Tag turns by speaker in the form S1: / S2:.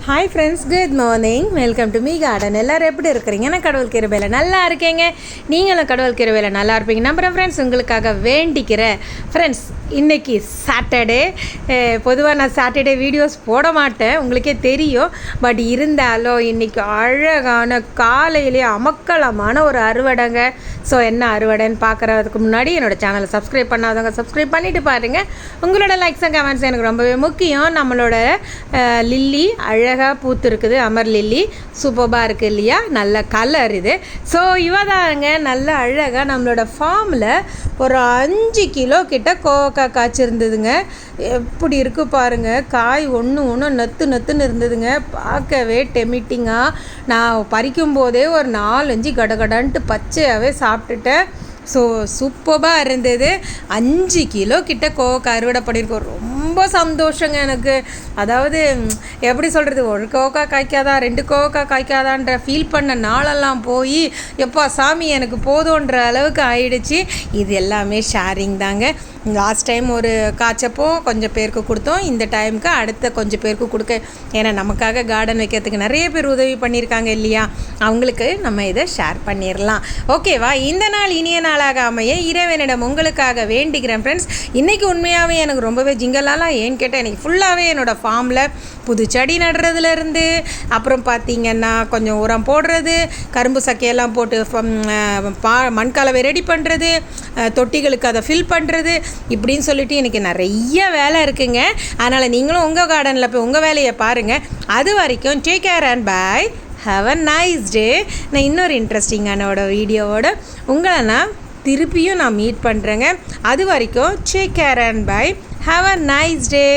S1: Hi friends, good morning. Welcome to me garden. எல்லோரும் எப்படி இருக்கிறீங்க? நான் கடவுள் கிருபையில் நல்லா இருக்கேங்க. நீங்களும் கடவுள் கிருபையில் நல்லா இருப்பீங்க நம்புகிறேன் ஃப்ரெண்ட்ஸ். உங்களுக்காக வேண்டிக்கிறேன் ஃப்ரெண்ட்ஸ். இன்றைக்கி சாட்டர்டே. பொதுவாக நான் சாட்டர்டே வீடியோஸ் போட மாட்டேன், உங்களுக்கே தெரியும். பட் இருந்தாலும் இன்றைக்கி அழகான காலையிலேயே அமக்கலமான ஒரு அறுவடைங்க. ஸோ என்ன அறுவடைன்னு பார்க்குறதுக்கு முன்னாடி என்னோடய சேனலை சப்ஸ்கிரைப் பண்ணாதவங்க சப்ஸ்கிரைப் பண்ணிவிட்டு பாருங்கள். உங்களோட லைக்ஸ் அண்ட் கமெண்ட்ஸ் எனக்கு ரொம்பவே முக்கியம். நம்மளோட லில்லி அழகாக பூத்து இருக்குது. அமர் லில்லி சூப்பராக இருக்குது இல்லையா? நல்ல கலர் இது. ஸோ இவதாங்க நல்ல அழகாக நம்மளோட ஃபார்மில் ஒரு 5 கிலோ கிட்ட கோவக்காய் காய்ச்சிருந்ததுங்க. எப்படி இருக்குது பாருங்கள். காய் ஒன்று நத்துன்னு இருந்ததுங்க. பார்க்கவே டெமிட்டிங்காக நான் பறிக்கும் போதே ஒரு 4-5 கடகடன்ட்டு பச்சையாகவே சாப்பிட்டுட்டேன். ஸோ சூப்பராக இருந்தது. 5 கிலோ கிட்ட கோவக்காய் அறுவடை பண்ணியிருக்கோம். ரொம்ப சந்தோஷங்க எனக்கு. அதாவது எப்படி சொல்கிறது, ஒரு கோவக்காய் காய்க்காதா 2 கோவக்காய் காய்க்காதான்ற ஃபீல் பண்ண நாளெல்லாம் போய் எப்பா சாமி எனக்கு போதுன்ற அளவுக்கு ஆயிடுச்சு. இது எல்லாமே ஷேரிங் தாங்க. லாஸ்ட் டைம் ஒரு காய்ச்சப்போ கொஞ்சம் பேருக்கு கொடுத்தோம். இந்த டைமுக்கு அடுத்த கொஞ்சம் பேருக்கு கொடுக்க, ஏன்னா நமக்காக கார்டன் வைக்கிறதுக்கு நிறைய பேர் உதவி பண்ணியிருக்காங்க இல்லையா? அவங்களுக்கு நம்ம இதை ஷேர் பண்ணிடலாம். ஓகேவா? இந்த நாள் இனிய நாளாக அமைய இறைவனிடம் உங்களுக்காக வேண்டிக்கிறேன் ஃப்ரெண்ட்ஸ். இன்றைக்கி உண்மையாகவே எனக்கு ரொம்பவே ஜிங்கலாலாம் ஏன்னு கேட்டால், இன்றைக்கி ஃபுல்லாகவே என்னோடய ஃபார்மில் புது செடி நடுறதுலேருந்து, அப்புறம் பார்த்திங்கன்னா கொஞ்சம் உரம் போடுறது, கரும்பு சக்கையெல்லாம் போட்டு மண்கலவை ரெடி பண்ணுறது, தொட்டிகளுக்கு அதை ஃபில் பண்ணுறது, இப்படின்னு சொல்லிட்டு எனக்கு நிறைய வேலை இருக்குங்க. அதனால் நீங்களும் உங்கள் கார்டனில் போய் உங்கள் வேலையை பாருங்கள். அது வரைக்கும் take care and bye. Have a nice day. நான் இன்னொரு இன்ட்ரெஸ்டிங்கானோட வீடியோவோட உங்களை நான் திருப்பியும் மீட் பண்ணுறேங்க. அது வரைக்கும் take care and bye. Have a nice day.